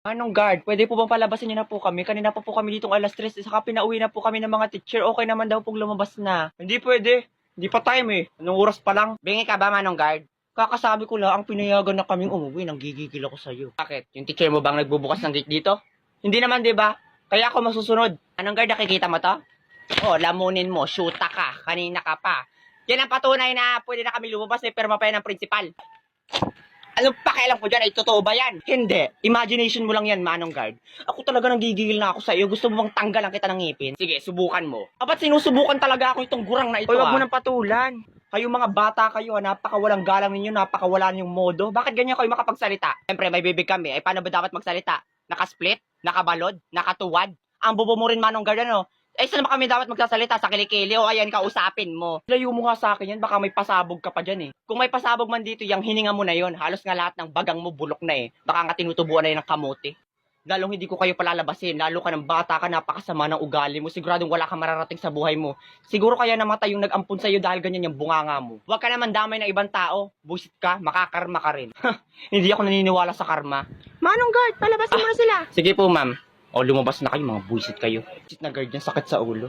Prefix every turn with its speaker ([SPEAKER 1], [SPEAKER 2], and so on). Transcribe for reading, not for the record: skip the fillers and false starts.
[SPEAKER 1] Anong guard? Pwede po bang palabasin niyo na po kami? Kanina pa po kami ditong alas 3, saka pinauwi na po kami ng mga teacher. Okay naman daw pong lumabas na. Hindi pwede. Hindi pa time eh. Anong oras pa lang?
[SPEAKER 2] Bingi ka ba, Manong Guard?
[SPEAKER 1] Kakasabi ko lang, ang pinayagan na kaming umuwi, nang gigigil ako sa'yo.
[SPEAKER 2] Bakit? Yung teacher mo bang nagbubukas ng gate dito?
[SPEAKER 1] Hindi naman, di ba? Kaya ako masusunod.
[SPEAKER 2] Manong Guard, nakikita mo to? Oh, lamunin mo, shoota ka, kanina ka pa. Yan ang patunay na pwede na kami lumabas, may perma pa yan ng principal. Anong pakialam ko dyan? Ay, totoo ba yan?
[SPEAKER 1] Hindi. Imagination mo lang yan, Manong Guard. Ako talaga nang gigigil na ako sa iyo. Gusto mo bang tanggalan kita ng ngipin?
[SPEAKER 2] Sige, subukan mo.
[SPEAKER 1] Ba't sinusubukan talaga ako itong gurang na ito,
[SPEAKER 2] Hoy, wag mo
[SPEAKER 1] nang patulan. Kayo mga bata kayo, napakawalang galang ninyo, napakawala niyong modo. Bakit ganyan kayo makapagsalita?
[SPEAKER 2] Siyempre, may bibig kami. Ay, paano ba dapat magsalita? Nakasplit? Nakabalod? Nakatuwad? Ang bobo mo rin, Manong Guard, ano? Eh, saan ba kami dapat magsasalita? Sa kilikili o ayan, kausapin mo?
[SPEAKER 1] Layo mo nga sa akin yan, baka may pasabog ka pa dyan eh.
[SPEAKER 2] Kung may pasabog man dito, yung hininga mo na yon, halos nga lahat ng bagang mo bulok na eh. Baka nga tinutubuan na yun ng kamote.
[SPEAKER 1] Lalong hindi ko kayo palalabasin, lalo ka ng bata ka, napakasama ng ugali mo, siguradong wala kang mararating sa buhay mo. Siguro kaya namatay yung nag-ampun sa'yo dahil ganyan yung bunganga mo.
[SPEAKER 2] Huwag ka naman damay ng ibang tao.
[SPEAKER 1] Busit ka, makakarma ka rin. Hindi ako naniniwala sa karma.
[SPEAKER 2] Manong Guard, palabasin mo na sila.
[SPEAKER 1] Sige po ma'am. O lumabas na kayo, mga buisit kayo. Buisit na guard yan, sakit sa ulo.